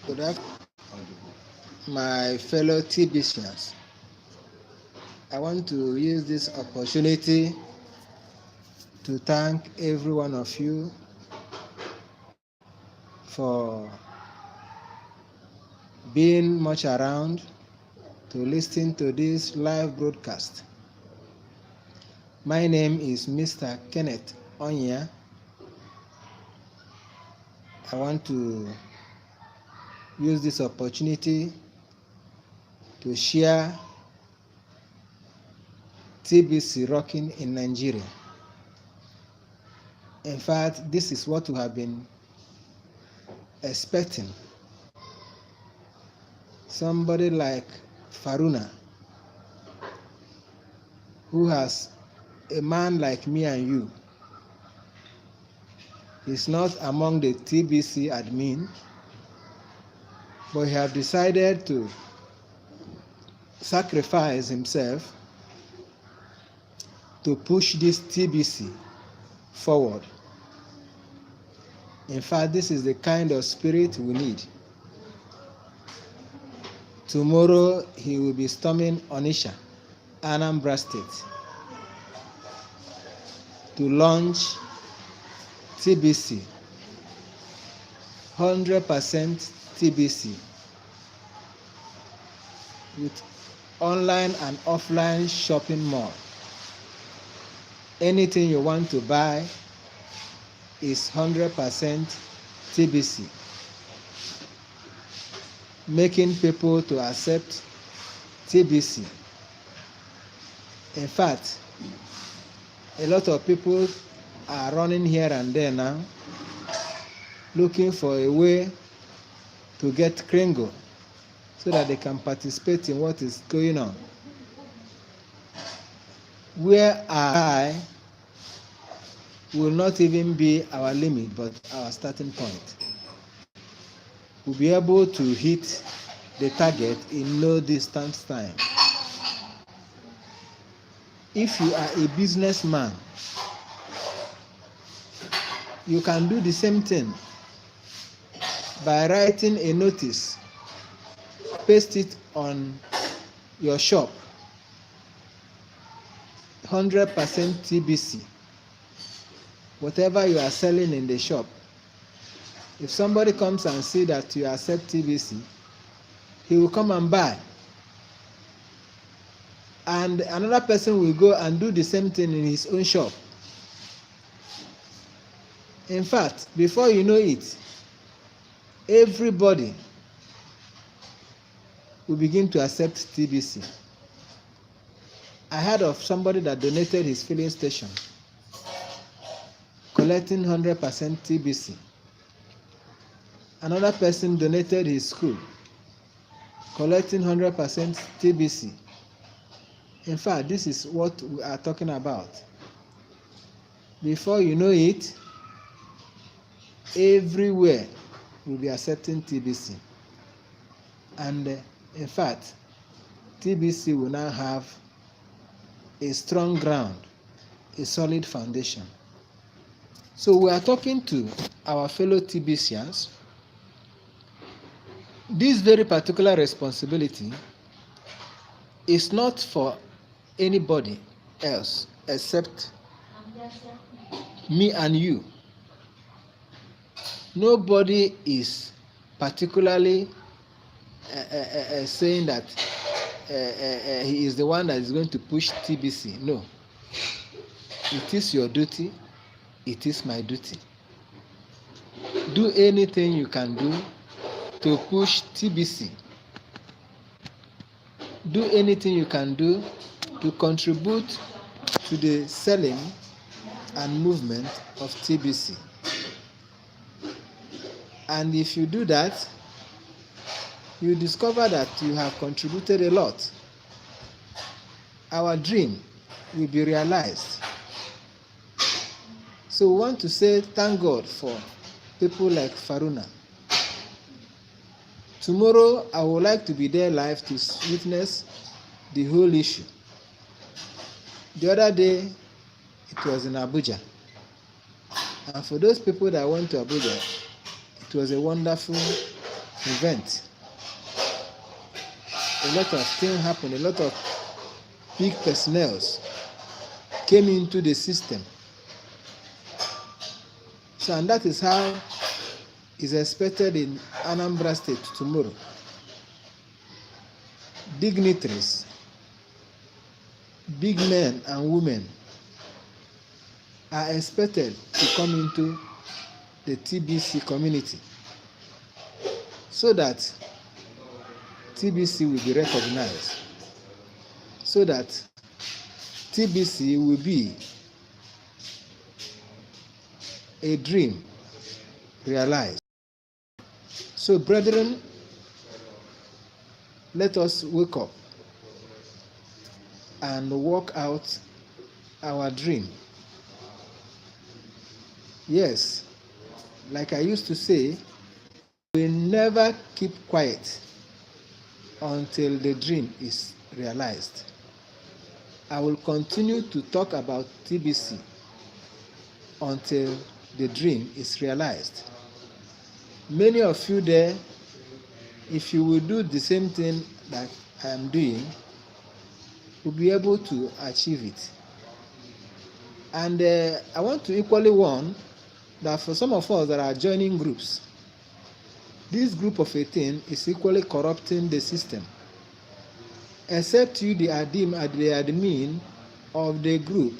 Good afternoon, my fellow Tbcans. I want to use this opportunity to thank every one of you for being much around to listen to this live broadcast. My name is Mr. Kenneth Onya. I want to use this opportunity to share Tbc Rocking in Nigeria. In fact, this is what we have been expecting. Somebody like Faruna, who has a man like me and you, is not among the Tbc admin, but he have decided to sacrifice himself to push this Tbc forward. In fact, this is the kind of spirit we need. Tomorrow he will be storming Onitsha, Anambra State, to launch Tbc, 100% Tbc, with online and offline shopping mall. Anything you want to buy is 100% Tbc, making people to accept Tbc. In fact, a lot of people are running here and there now, looking for a way to get Kringle so that they can participate in what is going on. Where I will not even be our limit, but our starting point. We'll be able to hit the target in no distance time. If you are a businessman, you can do the same thing by writing a notice, paste it on your shop, 100% Tbc. Whatever you are selling in the shop, if somebody comes and see that you accept Tbc, he will come and buy. And another person will go and do the same thing in his own shop. In fact, before you know it, everybody will begin to accept Tbc. I heard of somebody that donated his filling station, collecting 100% Tbc. Another person donated his school, collecting 100% Tbc. In fact, this is what we are talking about. Before you know it, everywhere will be accepting Tbc. And in fact, Tbc will now have a strong ground, a solid foundation. So we are talking to our fellow Tbcians. This very particular responsibility is not for anybody else except me and you. Nobody is particularly saying that he is the one that is going to push Tbc. No. It is your duty. It is my duty. Do anything you can do to push Tbc. Do anything you can do to contribute to the selling and movement of Tbc. And if you do that, you discover that you have contributed a lot. Our dream will be realized. So we want to say thank God for people like Faruna. Tomorrow I would like to be there live to witness the whole issue. The other day it was in Abuja. And for those people that went to Abuja, it was a wonderful event. A lot of things happened. A lot of big personnel came into the system. So, and that is how is expected in Anambra State tomorrow. Dignitaries, big men and women are expected to come into the TBC community so that TBC will be recognized, so that TBC will be a dream realized. So, brethren, let us wake up and work out our dream. Yes, like I used to say, we never keep quiet until the dream is realized. I will continue to talk about TBC until the dream is realized. Many of you there, if you will do the same thing that I am doing, will be able to achieve it. And I want to equally warn that for some of us that are joining groups, this group of 18 is equally corrupting the system. Except you, the admin of the group,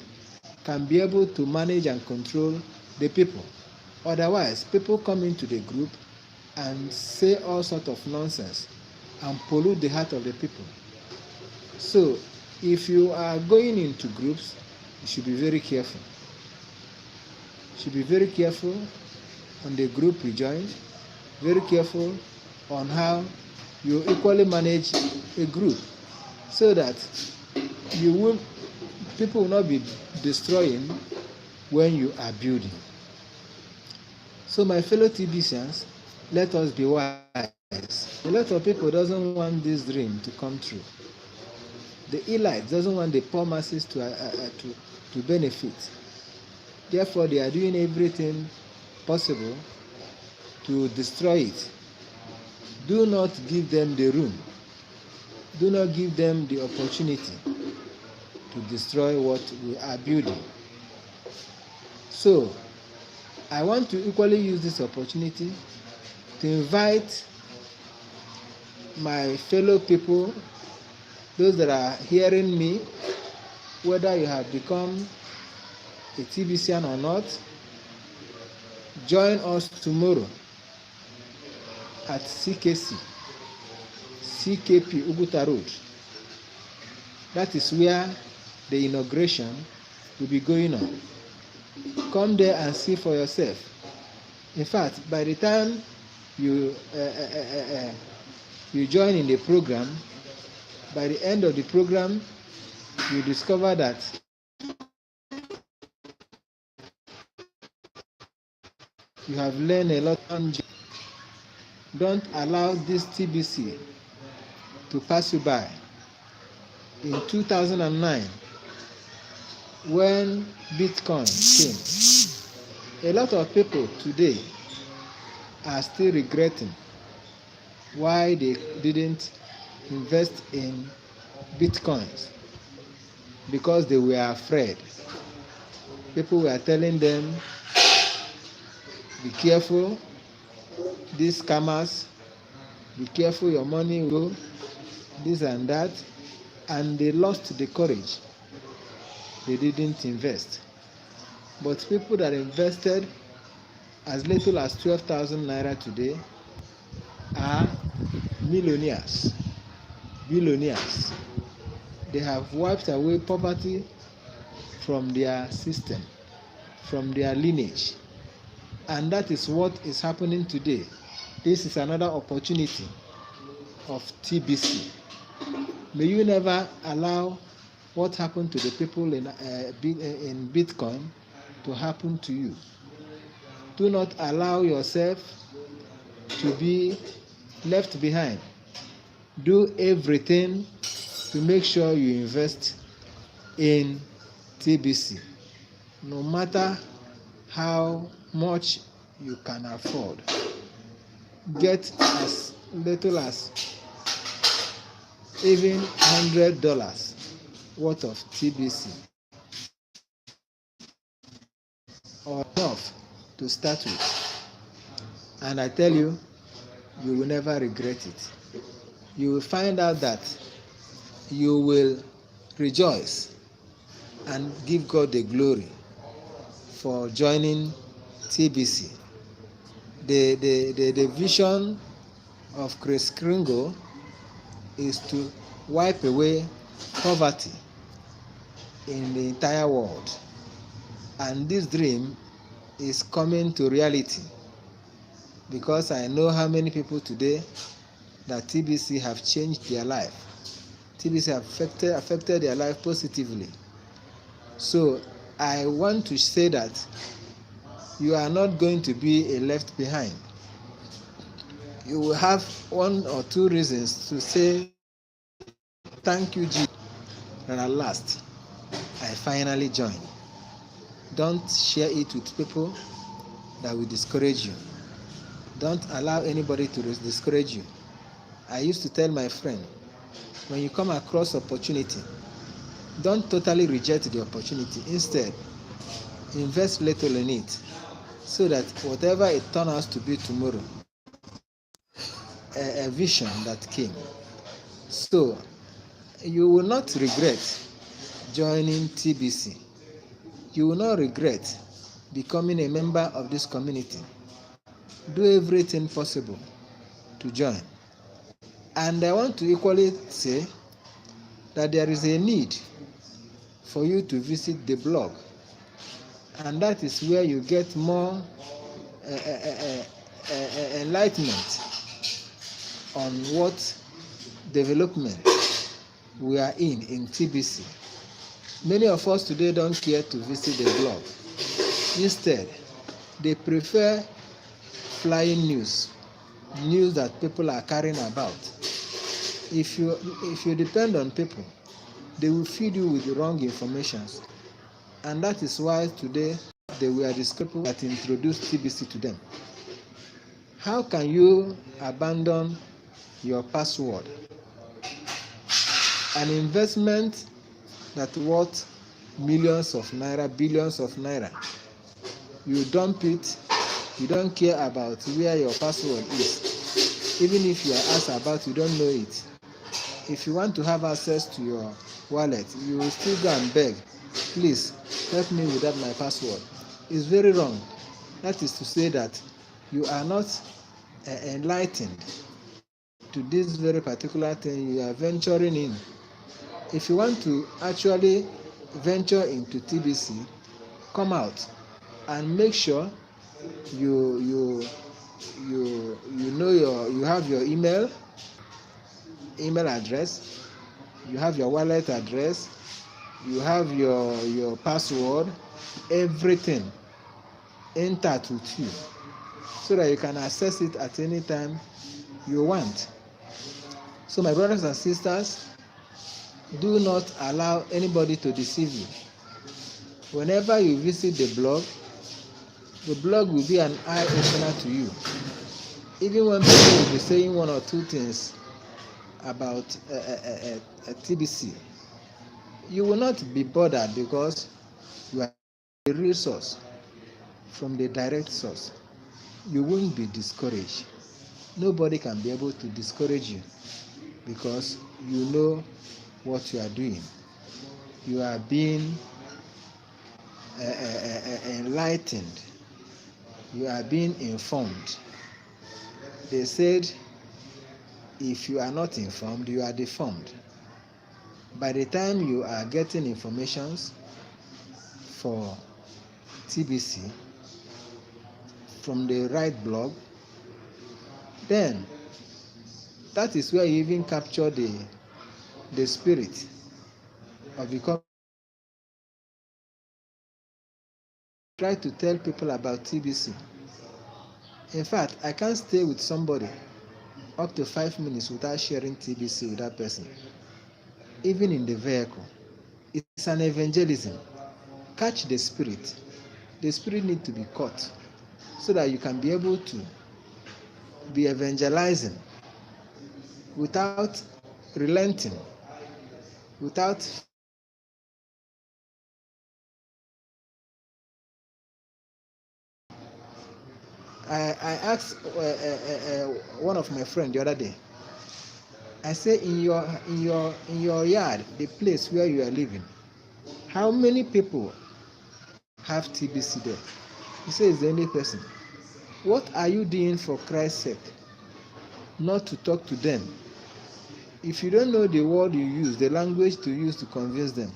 can be able to manage and control the people. Otherwise, people come into the group and say all sorts of nonsense and pollute the heart of the people. So, if you are going into groups, you should be very careful. You should be very careful on the group you join, very careful on how you equally manage a group, so that people will not be destroying when you are building. So, my fellow TBCians, let us be wise. A lot of people doesn't want this dream to come true. The elite doesn't want the poor masses to benefit. Therefore, they are doing everything possible to destroy it. Do not give them the room. Do not give them the opportunity to destroy what we are building. So, I want to equally use this opportunity to invite my fellow people, those that are hearing me, whether you have become a TBCian or not, join us tomorrow at CKP Uguta Road. That is where the inauguration will be going on. Come there and see for yourself. In fact, by the time you join in the program, by the end of the program, you discover that you have learned a lot. Don't allow this TBC to pass you by. In 2009, when Bitcoin came, a lot of people today are still regretting why they didn't invest in Bitcoins, because they were afraid. People were telling them, be careful, these scammers, be careful, your money will go, this and that, and they lost the courage. They didn't invest. But people that invested as little as 12,000 naira today are millionaires, billionaires. They have wiped away poverty from their system, from their lineage. And that is what is happening today. This is another opportunity of TBC. May you never allow what happened to the people in Bitcoin to happen to you. Do not allow yourself to be left behind. Do everything to make sure you invest in TBC, no matter how much you can afford. Get as little as even $100 worth of TBC or enough to start with. And I tell you, you will never regret it. You will find out that you will rejoice and give God the glory for joining TBC. The vision of Chris Kringle is to wipe away poverty in the entire world. And this dream is coming to reality because I know how many people today that TBC have changed their life. TBC have affected their life positively. So I want to say that you are not going to be left behind. You will have one or two reasons to say, thank you, Jesus, and at last, I finally joined. Don't share it with people that will discourage you. Don't allow anybody to discourage you. I used to tell my friend, when you come across opportunity, don't totally reject the opportunity. Instead, invest little in it so that whatever it turns out to be tomorrow, a vision that came. So, you will not regret joining TBC. You will not regret becoming a member of this community. Do everything possible to join. And I want to equally say that there is a need for you to visit the blog. And that is where you get more enlightenment on what development we are in TBC. Many of us today don't care to visit the blog. Instead, they prefer flying news that people are carrying about. If you depend on people, they will feed you with the wrong information. And that is why today they were the people that introduced TBC to them. How can you abandon your password? An investment that worth millions of naira, billions of naira. You dump it, you don't care about where your password is. Even if you are asked about, you don't know it. If you want to have access to your wallet, you will still go and beg, please help me without my password. It's very wrong. That is to say that you are not enlightened to this very particular thing you are venturing in. If you want to actually venture into TBC, come out and make sure you have your email address, you have your wallet address, you have your password, everything entered with you, so that you can access it at any time you want. So my brothers and sisters, do not allow anybody to deceive you. Whenever you visit the blog will be an eye-opener to you. Even when people will be saying one or two things about a TBC, you will not be bothered because you are the real source, from the direct source. You won't be discouraged. Nobody can be able to discourage you because you know what you are doing. You are being enlightened. You are being informed. They said, if you are not informed, you are deformed. By the time you are getting informations for TBC from the right blog, then that is where you even capture the spirit of becoming. Try to tell people about TBC. In fact, I can't stay with somebody up to 5 minutes without sharing TBC with that person, even in the vehicle. It's an evangelism. Catch the spirit. The spirit needs to be caught so that you can be able to be evangelizing without relenting, without I asked one of my friends the other day. I say, in your yard, the place where you are living, how many people have TBC there? He says it's the only person. What are you doing for Christ's sake? Not to talk to them. If you don't know the word you use, the language to use to convince them,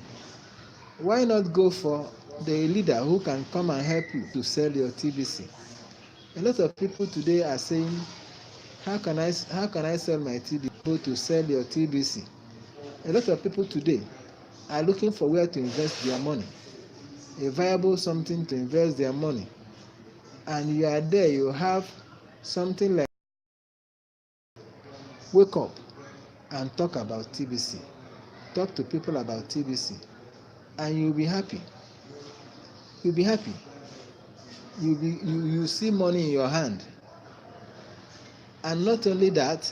why not go for the leader who can come and help you to sell your TBC? A lot of people today are saying, how can I sell my TBC to sell your TBC? A lot of people today are looking for where to invest their money, a viable something to invest their money. And you are there, you have something like, wake up and talk about TBC. Talk to people about TBC, and you'll be happy. You'll be happy. You see money in your hand. And not only that,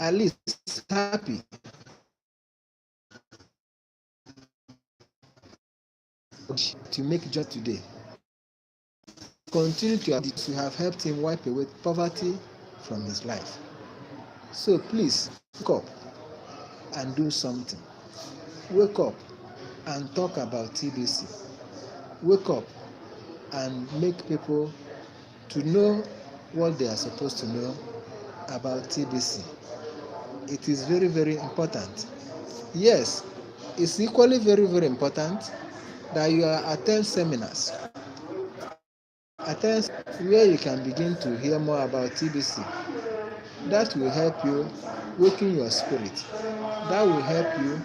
at least happy. To make joy today. Continue to have helped him wipe away poverty from his life. So please, wake up and do something. Wake up and talk about TBC. Wake up and make people to know what they are supposed to know about TBC. It is very, very important. Yes, it's equally very, very important that you attend seminars. Attend where you can begin to hear more about TBC. That will help you waken your spirit. That will help you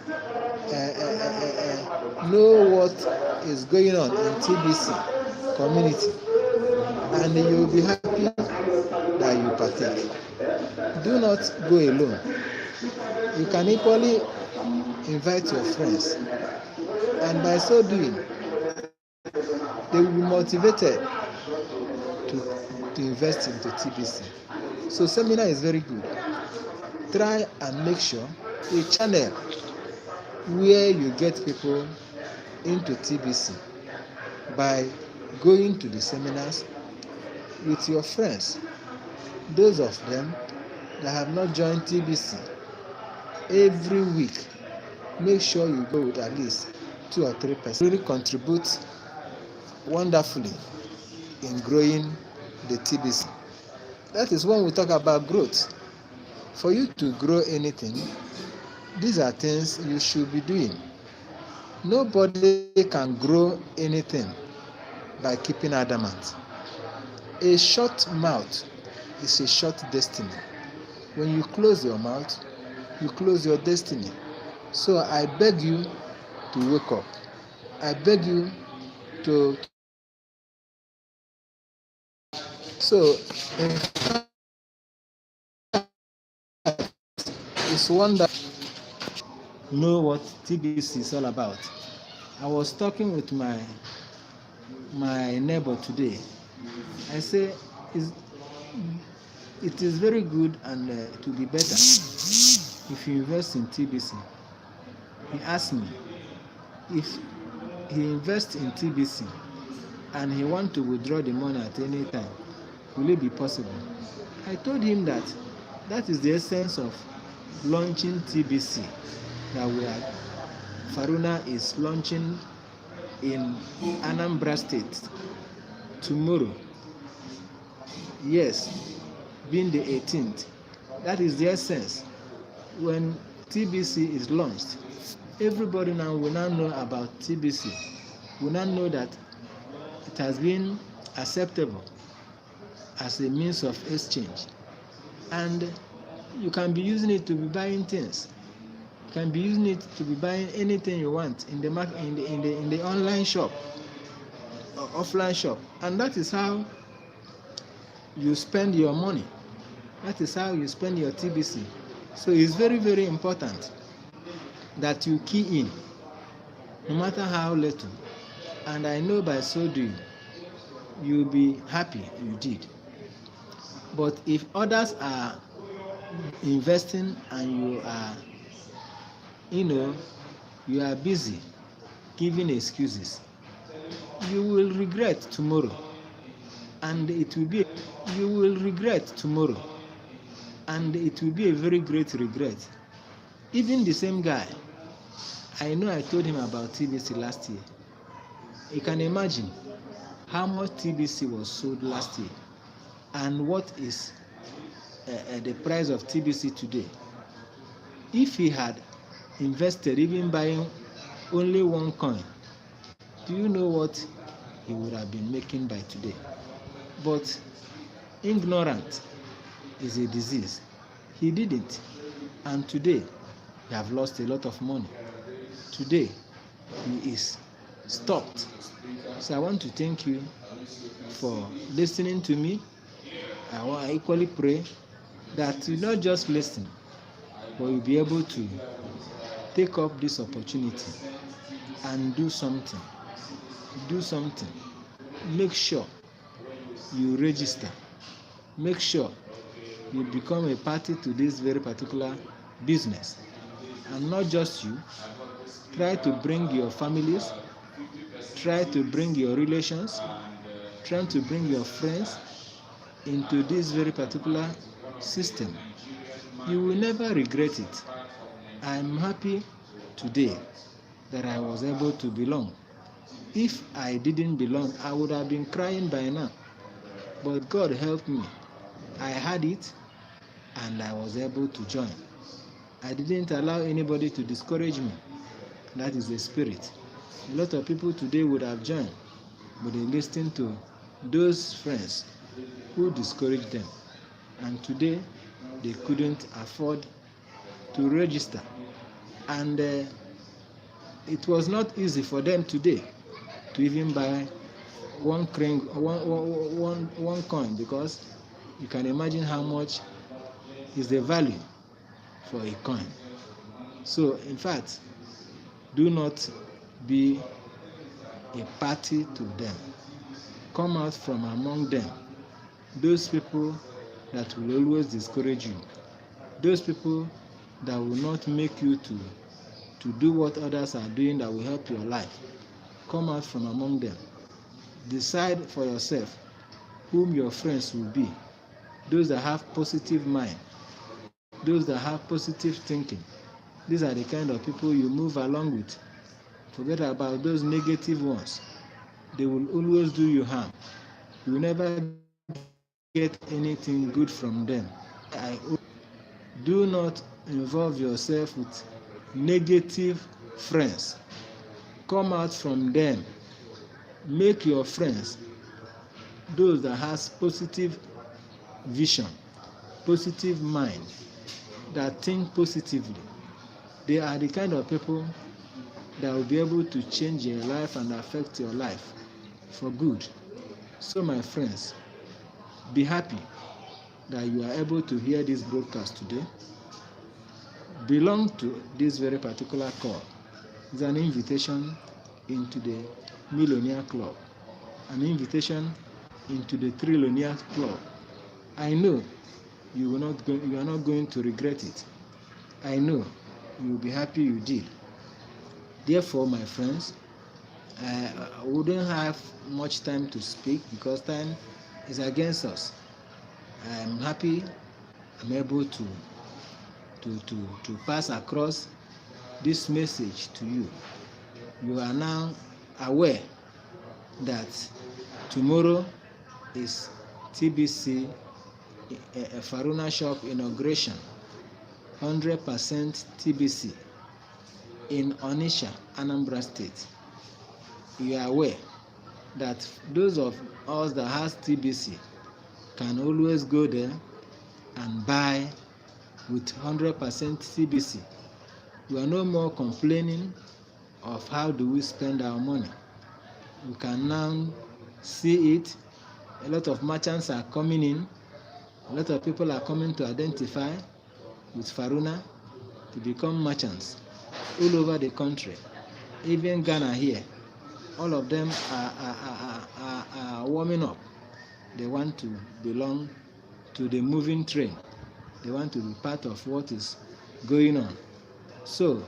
know what is going on in TBC community, and you will be happy that you partake. Do not go alone. You can equally invite your friends, and by so doing, they will be motivated to invest into TBC. So seminar is very good. Try and make sure a channel where you get people into TBC by going to the seminars with your friends. Those of them that have not joined TBC, every week, make sure you go with at least 2 or 3 persons. Really contribute wonderfully in growing the TBC. That is when we talk about growth. For you to grow anything, these are things you should be doing. Nobody can grow anything by keeping adamant. A short mouth is a short destiny. When you close your mouth, you close your destiny. So I beg you to wake up. I beg you to. So, in fact, it's wonderful to know what TBC is all about. I was talking with my neighbor today. I say it is very good and it will be better if you invest in TBC. He asked me if he invests in TBC and he wants to withdraw the money at any time, will it be possible? I told him that is the essence of launching TBC that Faruna is launching in Anambra State tomorrow. Yes, being the 18th. That is the essence. When TBC is launched, everybody now will now know about TBC. Will now know that it has been acceptable as a means of exchange, and you can be using it to be buying things. You can be using it to be buying anything you want in the market, in the online shop or offline shop, and that is how you spend your money. That is how you spend your TBC. So it's very, very important that you key in, no matter how little. And I know by so doing, you'll be happy you did. But if others are investing and you are busy giving excuses, you will regret tomorrow, and it will be you will regret tomorrow, and it will be a very great regret. Even the same guy, I know I told him about TBC last year. You can imagine how much TBC was sold last year and what is the price of TBC today. If he had invested even buying only one coin, do you know what he would have been making by today? But ignorance is a disease. He did it, and today he have lost a lot of money. Today he is stopped. So I want to thank you for listening to me. I equally pray that you not just listen, but you'll be able to take up this opportunity and do something. Do something. Make sure you register. Make sure you become a party to this very particular business. And not just you. Try to bring your families. Try to bring your relations. Try to bring your friends into this very particular system. You will never regret it. I'm happy today that I was able to belong. If I didn't belong, I would have been crying by now. But God helped me. I had it and I was able to join. I didn't allow anybody to discourage me. That is the spirit. A lot of people today would have joined, but they listened to those friends who discouraged them. And today, they couldn't afford to register. And it was not easy for them today to even buy one coin, because you can imagine how much is the value for a coin. So, in fact, do not be a party to them. Come out from among them. Those people that will always discourage you. Those people that will not make you to do what others are doing that will help your life. Come out from among them. Decide for yourself whom your friends will be. Those that have positive mind. Those that have positive thinking. These are the kind of people you move along with. Forget about those negative ones. They will always do you harm. You will never get anything good from them. Do not involve yourself with negative friends. Come out from them. Make your friends those that has positive vision, positive mind, that think positively. They are the kind of people that will be able to change your life and affect your life for good. So my friends, be happy that you are able to hear this broadcast today. Belong to this very particular call. It's an invitation into the Millionaire Club, an invitation into the Trillionaire Club. I know you are not going to regret it. I know you will be happy you did. Therefore, my friends, I wouldn't have much time to speak because time is against us. I'm happy I'm able to pass across this message to you. You are now aware that tomorrow is TBC Faruna shop inauguration, 100% TBC in Onitsha, Anambra State. You are aware that those of us that has TBC can always go there and buy with 100% TBC. We are no more complaining of how do we spend our money. We can now see it. A lot of merchants are coming in. A lot of people are coming to identify with Faruna to become merchants all over the country. Even Ghana here, all of them are warming up. They want to belong to the moving train. They want to be part of what is going on. So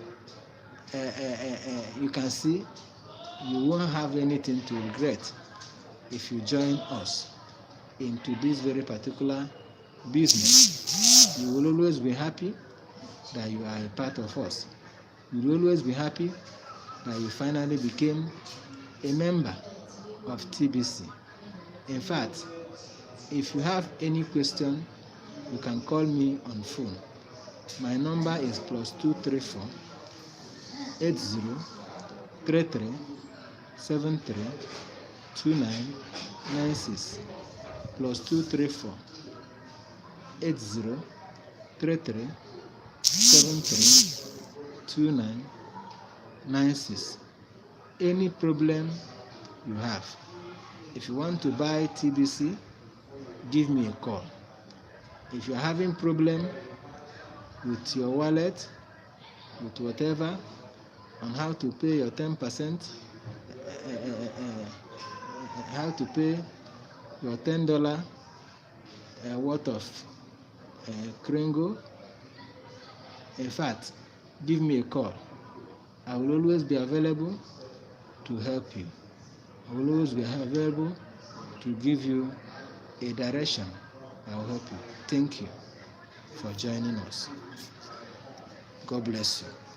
you can see you won't have anything to regret if you join us into this very particular business. You will always be happy that you are a part of us. You will always be happy that you finally became a member of TBC. In fact, if you have any question, you can call me on phone. My number is +234 8033 73 2996 +234 8033 73 2996. Any problem you have, if you want to buy TBC, give me a call. If you're having problem with your wallet, with whatever, on how to pay your 10%, how to pay your $10 worth of Kringle, in fact, give me a call. I will always be available to help you. I will always be available to give you a direction. I will help you. Thank you for joining us. God bless you.